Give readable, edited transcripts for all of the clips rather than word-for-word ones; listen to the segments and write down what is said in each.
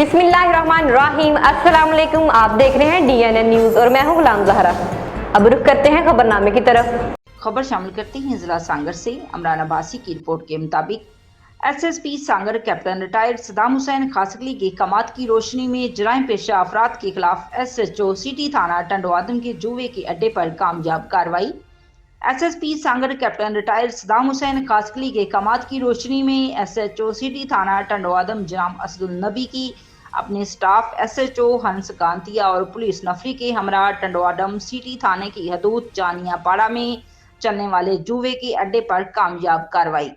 बिस्मिल्लाहिर्रहमानिर्रहीम। अस्सलाम वालेकुम। आप देख रहे हैं DNN न्यूज और मैं हूं गुलाम ज़हरा। अब रुख करते हैं खबरनामे की तरफ। खबर शामिल करते हैं जिला सांगर से। इमरान अब्बासी की रिपोर्ट के मुताबिक SSP Sanghar captain retired Saddam Hussain Khaskheli की कमात की रोशनी में जराइम पेशा अफराद के खिलाफ SHO सिटी थाना टंडवादम के जुए के अड्डे पर कामयाब कार्रवाई। SSP Sanghar captain retired Saddam Hussain Khaskheli के कमात की रोशनी में SHO सिटी थाना टंडवादम जनाब असदुल नबी की अपने स्टाफ SHO हंस कांतिया और पुलिस नफरी के हमरा टंडवादम सिटी थाने की हदूद जानिया पाड़ा में चलने वाले जुए के अड्डे पर कामयाब कार्रवाई।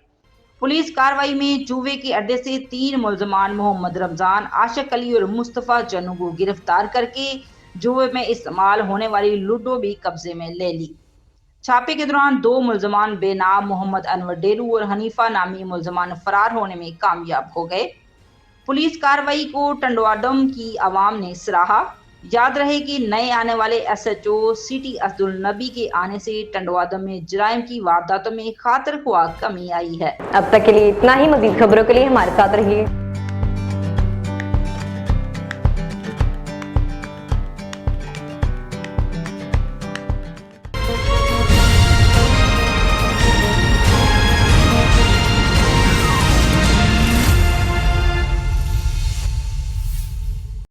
पुलिस कार्रवाई में जुए के अड्डे से 3 मुलजमान मोहम्मद रमजान, आशिक अली और मुस्तफ़ा जन्नू को गिरफ्तार करके जुए में इस्तेमाल होने वाली लूडो भी कब्जे में ले ली। छापे के दौरान 2 मुलजमान बेनाम मोहम्मद अनवर डेरू और हनीफा नामी मुलजमान फरार होने में कामयाब हो गए। पुलिस कार्रवाई को टंडवादम की आवाम ने सराहा। याद रहे कि नए आने वाले SHO सिटी असदुल नबी के आने से टंडवादम में जराइम की वारदातों में खातिर ख्वाह कमी आई है। अब तक के लिए इतना ही। मजीद खबरों के लिए हमारे साथ रहिए।